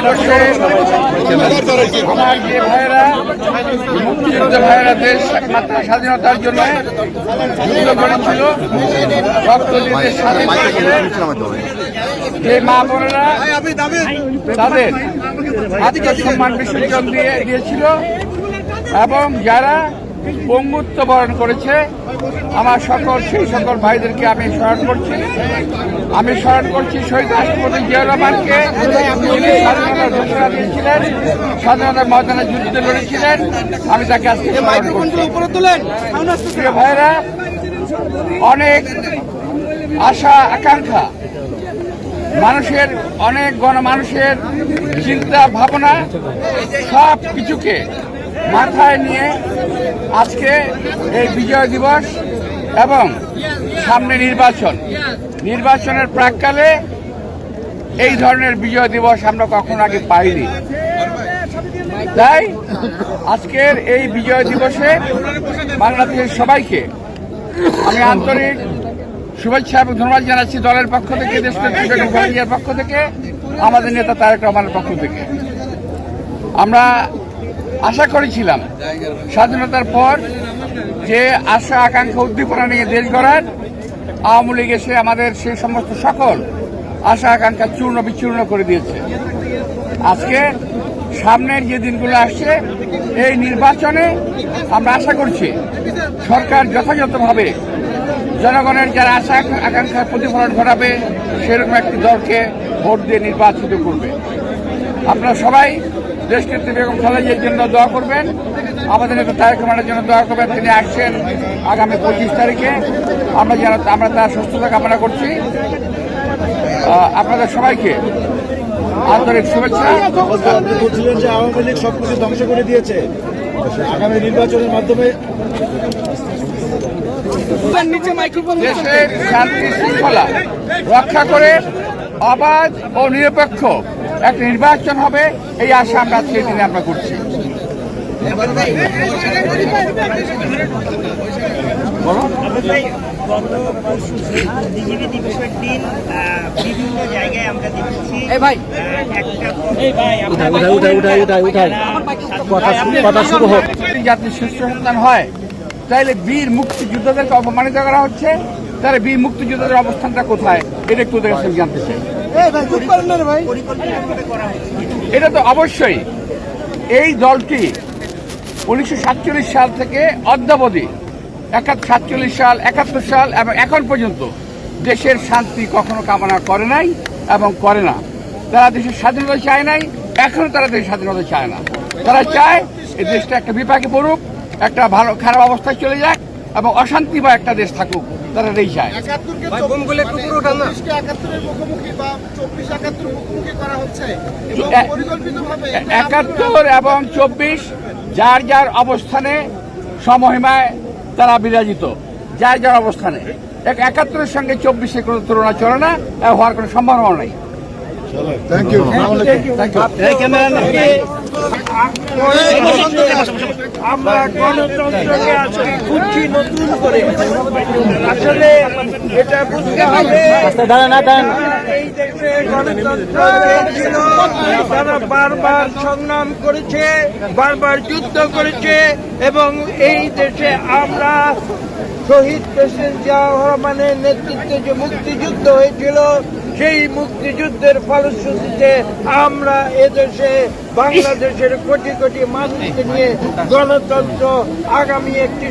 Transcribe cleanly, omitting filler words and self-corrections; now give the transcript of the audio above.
দিবসে আমার যে ভাইয়েরা মুক্তিযুদ্ধ ভাইয়েরা দেশ একমাত্র স্বাধীনতার জন্য যুদ্ধ করেছিল, রক্ত দিতে স্বাধীন করেছিলেন, যে মা বোনেরা তাদের আত্মসম্মান বিসর্জন দিয়েছিল এবং যারা পঙ্গুত্ব বরণ করেছে, আমার সেই সকল ভাইদেরকে আমি স্মরণ করছি শহীদ রাষ্ট্রপতি জিয়াউর রহমানকে, যিনি স্বাধীনতার ঘোষণা দিয়েছিলেন, স্বাধীনতার ময়দানে যুদ্ধে লড়েছিলেন। আমি তাকে আজকে স্মরণ করছি। প্রিয় ভাইয়েরা, অনেক আশা আকাঙ্ক্ষা মানুষের, অনেক গণমানুষের চিন্তা ভাবনা সব কিছুকে মাথায় নিয়ে আজকে এই বিজয় দিবস এবং সামনে নির্বাচনের প্রাক্কালে এই ধরনের বিজয় দিবস আমরা কখনো আগে পাইনি। তাই আজকের এই বিজয় দিবসে বাংলাদেশের সবাইকে আমি আন্তরিক শুভেচ্ছা এবং ধন্যবাদ জানাচ্ছি, দলের পক্ষ থেকে, দেশের পক্ষ থেকে, আমাদের নেতা তারেক রহমানের পক্ষ থেকে। আমরা আশা করেছিলাম স্বাধীনতার পর যে আশা আকাঙ্ক্ষা উদ্দীপনা নিয়ে দেশ গড়ার, আওয়ামী লীগ এসে আমাদের সেই সমস্ত সকল আশা আকাঙ্ক্ষা চূর্ণ বিচূর্ণ করে দিয়েছে। আজকে সামনের যে দিনগুলো আসছে, এই নির্বাচনে আমরা আশা করছি সরকার যথাযথভাবে জনগণের যারা আশা আকাঙ্ক্ষার প্রতিফলন ঘটাবে সেরকম একটি দলকে ভোট দিয়ে নির্বাচিত করবে। আপনারা সবাই দেশনেত্রী বেগম খালেদা জিয়ার জন্য দোয়া করবেন, আমাদের নেতা তারেক রহমানের জন্য দোয়া করবেন। তিনি আসছেন আগামী 25 তারিখে, আমরা তার সুস্থতা কামনা করছি। আপনাদের সবাইকে আন্তরিক শুভেচ্ছা। আপনি বলছিলেন যে আওয়ামী লীগ সবকিছু ধ্বংস করে দিয়েছে, আগামী নির্বাচনের মাধ্যমে দেশের শান্তি শৃঙ্খলা রক্ষা করে অবাধ ও নিরপেক্ষ একটা নির্বাচন হবে, এই আশা আমরা আজকের দিনে আমরা করছি। বিজেপি দিবসের দিন বিভিন্ন জায়গায় আমরা দেখেছি জাতির শীর্ষ সন্তান হয়, তাইলে বীর মুক্তিযোদ্ধাদেরকে অপমানিত করা হচ্ছে। তাহলে বীর মুক্তিযোদ্ধাদের অবস্থানটা কোথায়, এটা একটু জানতে চাই। এটা তো অবশ্যই এই দলটি 1947 সাল থেকে অদ্যাবধি 47 সাল, 71 সাল এবং এখন পর্যন্ত দেশের শান্তি কখনো কামনা করে নাই এবং করে না। তারা দেশের স্বাধীনতা চায় নাই, এখনো তারা দেশের স্বাধীনতা চায় না। তারা চায় এই দেশটা একটা বিপাকে পড়ুক, একটা ভালো খারাপ অবস্থায় চলে যাক এবং অশান্তি বা একটা দেশ থাকুক, তারা এই চায়। 71 এবং 24 যার যার অবস্থানে সমহিমায় তারা বিরাজিত, যার যার অবস্থানে। 71-এর সঙ্গে 24-এর কোনো তুলনা চলে না, হওয়ার কোনো সম্ভাবনা নেই। আমরা গণতন্ত্রকে আজকে খুঁজছি নতুন করে। আসলে এটা বুঝতে হবে, এই দেশে গণতন্ত্র ছিল, তারা বারবার সংগ্রাম করেছে, বারবার যুদ্ধ করেছে এবং এই দেশে আমরা শহীদ প্রেসিডেন্ট জিয়াউর রহমানের নেতৃত্বে যে মুক্তিযুদ্ধ হয়েছিল, সেই মুক্তিযুদ্ধের ফলশ্রুতিতে আমরা এদেশে বাংলাদেশের কোটি কোটি মানুষকে নিয়ে গণতন্ত্র আগামী একটি